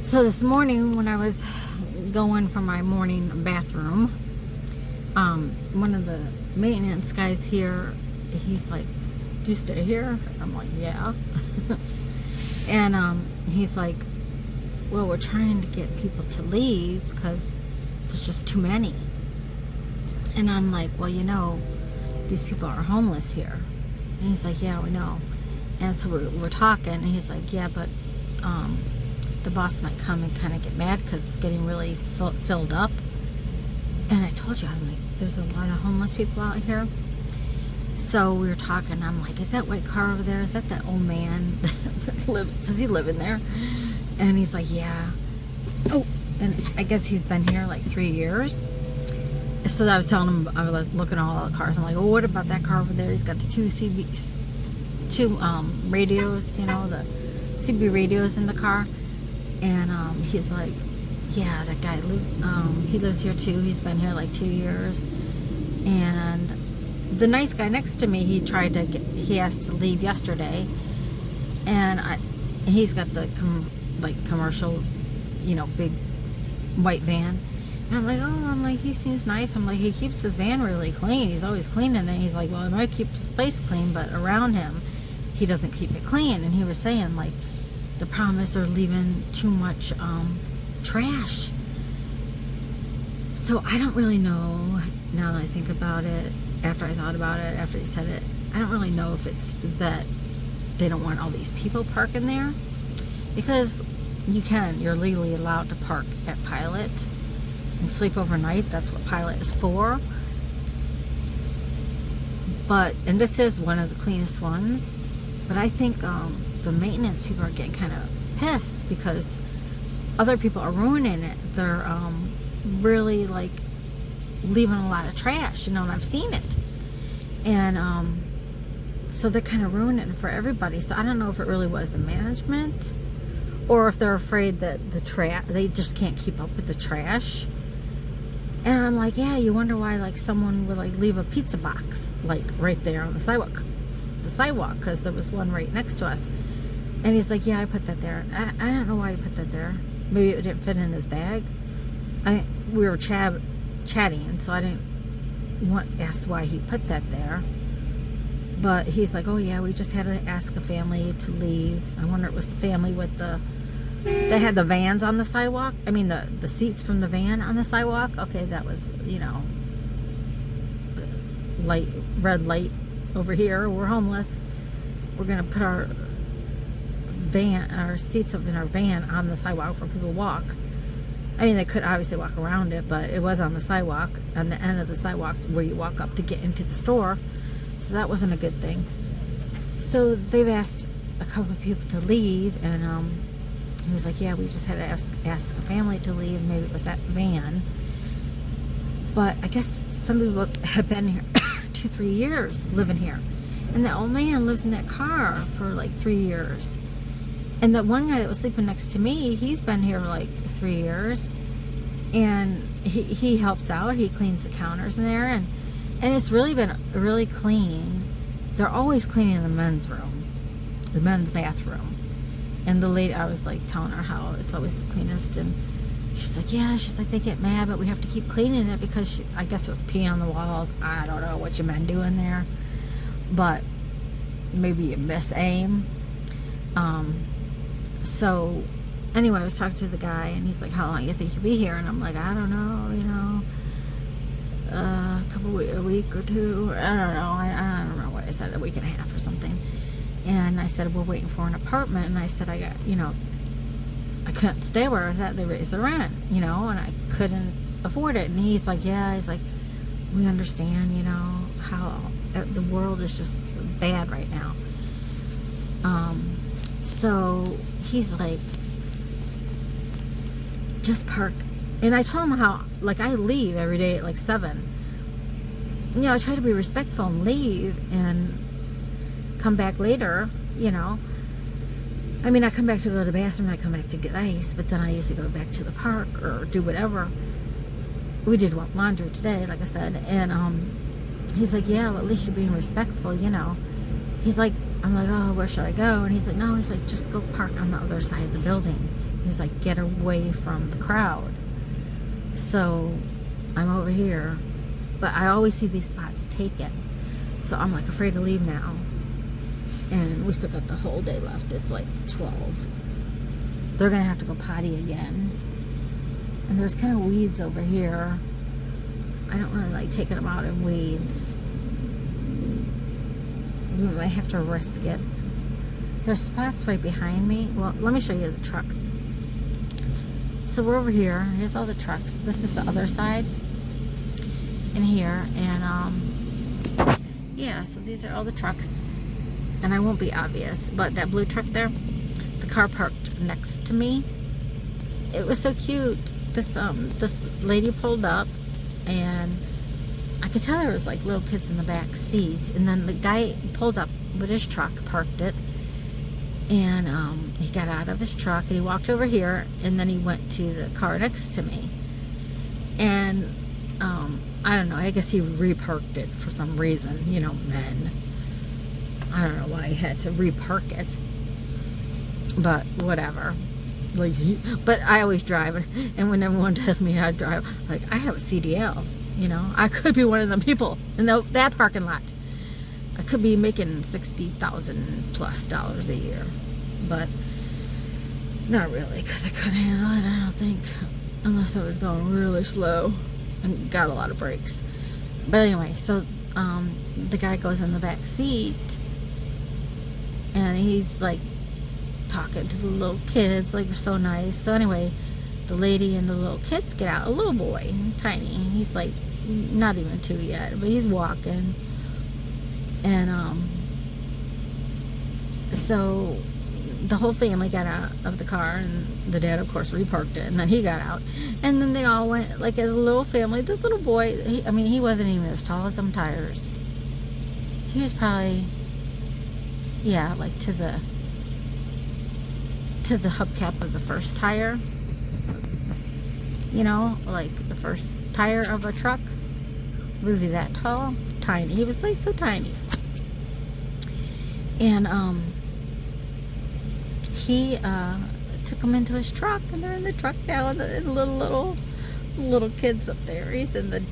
So this morning when I was going for my morning bathroom, one of the maintenance guys here, he's like, "Do you stay here?" I'm like, "Yeah." And he's like, "Well, we're trying to get people to leave because there's just too many." And I'm like, "Well, you know, these people are homeless here." And he's like, "Yeah, we know." And so we're talking, and he's like, "Yeah, but the boss might come and kind of get mad because it's getting really filled up." And I told you, I'm like, there's a lot of homeless people out here. So we were talking. I'm like, "Is that white car over there? Is that old man that lives? Does he live in there?" And he's like, "Yeah." Oh, and I guess he's been here like 3 years. So I was telling him, I was looking at all the cars. I'm like, "Oh, what about that car over there? He's got the two radios, you know, the CB radios in the car." And he's like, "Yeah, that guy, he lives here too. He's been here like 2 years." And the nice guy next to me, he asked to leave yesterday, and he's got the commercial, you know, big white van. And I'm like, "Oh," I'm like, "he seems nice." I'm like, "He keeps his van really clean. He's always cleaning it." He's like, "Well, he might keep his place clean, but around him, he doesn't keep it clean." And he was saying, like, the problem is they're leaving too much trash. So I don't really know, now that I think about it, after I thought about it, after he said it, I don't really know if it's that they don't want all these people parking there. Because you're legally allowed to park at Pilot and sleep overnight. That's what Pilot is for. And this is one of the cleanest ones. But I think the maintenance people are getting kind of pissed because other people are ruining it. They're really like leaving a lot of trash, you know, and I've seen it. And so they're kind of ruining it for everybody. So I don't know if it really was the management or if they're afraid that they just can't keep up with the trash. And I'm like, yeah, you wonder why like someone would like leave a pizza box like right there on the sidewalk, because there was one right next to us. And he's like, "Yeah, I put that there." I don't know why he put that there. Maybe it didn't fit in his bag. We were chatting, so I didn't ask why he put that there. But he's like, "Oh yeah, we just had to ask a family to leave." I wonder if it was the family with they had the vans on the sidewalk. I mean, the seats from the van on the sidewalk. Okay, that was, you know, red light over here. We're homeless. We're gonna put our seats up in our van on the sidewalk where people walk. I mean, they could obviously walk around it, but it was on the sidewalk, on the end of the sidewalk where you walk up to get into the store. So that wasn't a good thing. So they've asked a couple of people to leave, and he was like, "Yeah, we just had to ask a family to leave." Maybe it was that van. But I guess some people have been here 2-3 years living here. And that old man lives in that car for like 3 years. And the one guy that was sleeping next to me, he's been here like 3 years. And he helps out. He cleans the counters in there. And it's really been really clean. They're always cleaning the men's room, the men's bathroom. And the lady, I was like telling her how it's always the cleanest. And she's like, "Yeah," she's like, "they get mad, but we have to keep cleaning it because I guess it would pee on the walls." I don't know what you men do in there. But maybe you miss aim. So anyway, I was talking to the guy, and he's like, "How long do you think you'll be here?" And I'm like, "I don't know, you know, a week or two. I don't know. I don't know what I said, a week and a half or something." And I said, "We're waiting for an apartment." And I said, I couldn't stay where I was at. They raised the rent, you know, and I couldn't afford it. And he's like, "Yeah," he's like, "We understand, you know, how the world is just bad right now." So he's like, "Just park." And I told him how, like, I leave every day at like 7. You know, I try to be respectful and leave and come back later, you know. I mean, I come back to go to the bathroom, I come back to get ice, but then I usually go back to the park or do whatever. We did laundry today, like I said, and he's like, "Yeah, well, at least you're being respectful, you know." He's like, I'm like, "Oh, where should I go?" And he's like, "No," he's like, "Just go park on the other side of the building." He's like, get away from the crowd. So I'm over here, but I always see these spots taken. So I'm like afraid to leave now. And we still got the whole day left. It's like 12. They're gonna have to go potty again. And there's kind of weeds over here. I don't really like taking them out in weeds. We might have to risk it. There's spots right behind me. Well, let me show you the truck. So we're over here. Here's all the trucks. This is the other side in here. And yeah, so these are all the trucks. And I won't be obvious, but that blue truck there, the car parked next to me. It was so cute. This lady pulled up, and I could tell there was like little kids in the back seats. And then the guy pulled up with his truck, parked it, and he got out of his truck and he walked over here, and then he went to the car next to me. And I don't know, I guess he reparked it for some reason, you know, men. I don't know why he had to repark it, but whatever. Like, but I always drive, and when everyone tells me how to drive, like, I have a CDL, you know. I could be one of them people in that parking lot. I could be making $60,000+ a year, but not really, because I couldn't handle it, I don't think, unless I was going really slow and got a lot of brakes. But anyway, so the guy goes in the back seat, and he's like talking to the little kids, like, so nice. So anyway, the lady and the little kids get out. A little boy, tiny, he's like not even 2 yet, but he's walking. And so the whole family got out of the car, and the dad of course reparked it, and then he got out, and then they all went like as a little family. This little boy, he wasn't even as tall as some tires. He was probably, yeah, like to the hubcap of the first tire, you know, like the first tire of a truck. Really that tall? Tiny. He was like so tiny. And he took him into his truck, and they're in the truck now, and the little kids up there. He's in the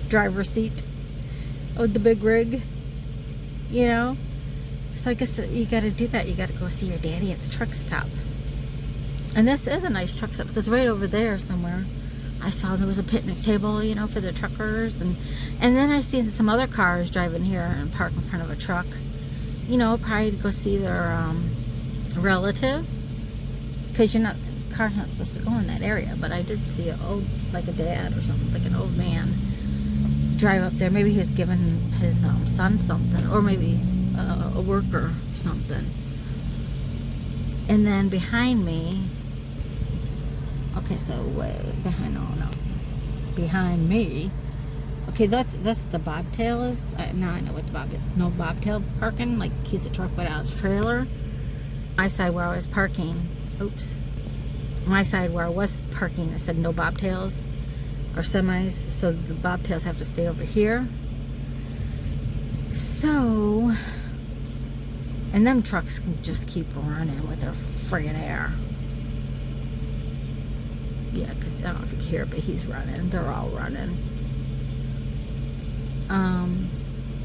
driver's seat of the big rig, you know. So I guess you got to do that. You got to go see your daddy at the truck stop. And this is a nice truck stop, because right over there somewhere I saw there was a picnic table, you know, for the truckers. And then I seen some other cars driving here and park in front of a truck, you know, probably to go see their relative, because car's not supposed to go in that area. But I did see like a dad or something, like an old man, drive up there. Maybe he was giving his son something, or maybe a worker or something. And then behind me, okay, so way behind, behind me, okay, that's the bobtail is. Now I know what no bobtail parking, like he's a truck without a trailer. My side where I was parking, my side where I was parking, it said no bobtails or semis, so the bobtails have to stay over here. So, and them trucks can just keep running with their friggin' air. Yeah, because I don't know if you can hear it, but he's running. They're all running.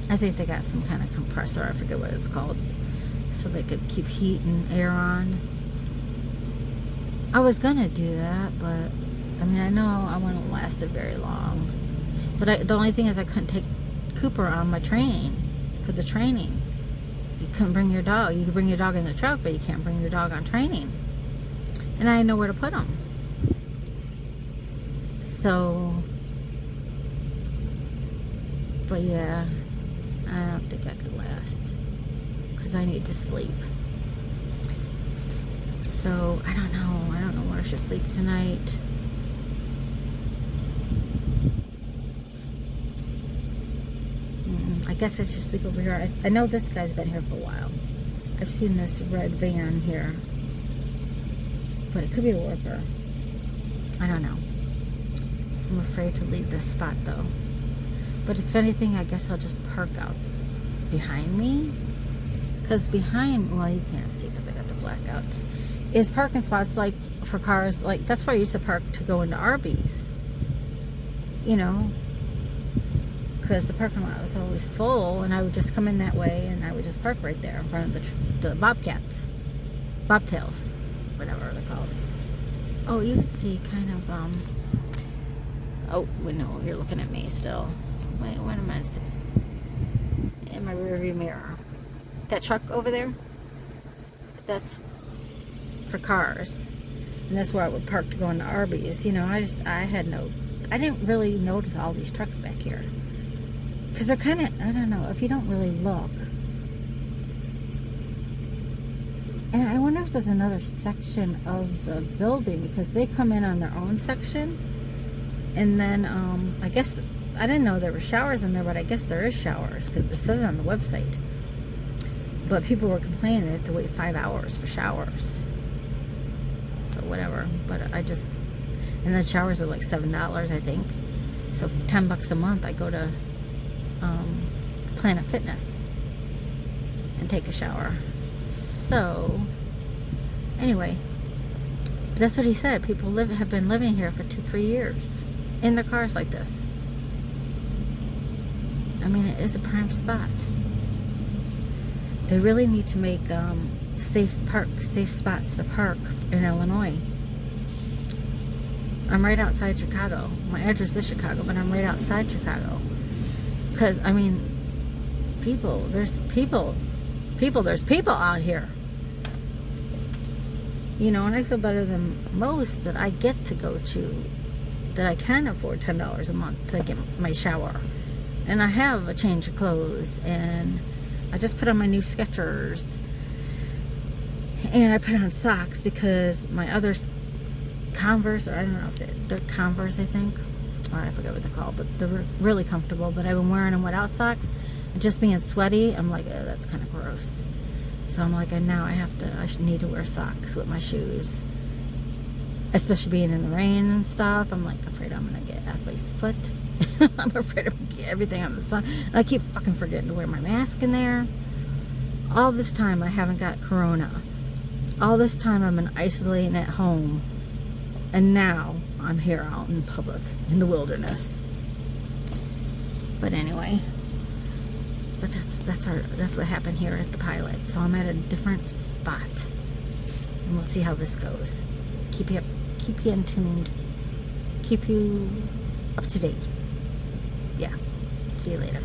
I think they got some kind of compressor. I forget what it's called. So they could keep heat and air on. I was going to do that, but I mean, I know I wouldn't last it very long. But the only thing is I couldn't take Cooper on my training, for the training. You couldn't bring your dog. You could bring your dog in the truck, but you can't bring your dog on training. And I didn't know where to put him. So, but yeah, I don't think I could last, because I need to sleep. So, I don't know where I should sleep tonight. I guess I should sleep over here. I know this guy's been here for a while. I've seen this red van here, but it could be a worker. I don't know. I'm afraid to leave this spot though. But if anything, I guess I'll just park out behind me. Because behind, well, you can't see because I got the blackouts. is parking spots like for cars. Like, that's where I used to park to go into Arby's. You know, because the parking lot was always full, and I would just come in that way, and I would just park right there in front of the bobtails, whatever they're called. Oh, you can see kind of, oh, no, you're looking at me still. Wait, what am I saying? In my rearview mirror. That truck over there, that's for cars. And that's where I would park to go into Arby's. You know, I didn't really notice all these trucks back here. Because they're kind of, I don't know, if you don't really look. And I wonder if there's another section of the building, because they come in on their own section. And then, I guess, I didn't know there were showers in there, but I guess there is showers, because it says it on the website. But people were complaining they have to wait 5 hours for showers. So whatever. But and the showers are like $7, I think. So $10 a month, I go to Planet Fitness and take a shower. So anyway, that's what he said. People have been living here for 2-3 years in their cars like this. I mean, it is a prime spot. They really need to make safe spots to park in Illinois. I'm right outside Chicago. My address is Chicago, but I'm right outside Chicago. Because, I mean, there's people out here. You know, and I feel better than most that I get to go to, that I can afford $10 a month to get my shower. And I have a change of clothes, and I just put on my new Skechers, and I put on socks because my other Converse, or I don't know if they're Converse, I think, or I forget what they're called, but they're really comfortable. But I've been wearing them without socks, and just being sweaty, I'm like, oh, that's kind of gross. So I'm like, now I need to wear socks with my shoes, especially being in the rain and stuff. I'm like afraid I'm gonna get athlete's foot. I'm afraid I'm gonna get everything on the sun. And I keep fucking forgetting to wear my mask in there. All this time I haven't got corona. All this time I've been isolating at home. And now I'm here out in public, in the wilderness. But anyway, but that's what happened here at the pilot. So I'm at a different spot, and we'll see how this goes. Keep you in tuned. Keep you up to date. Yeah. See you later.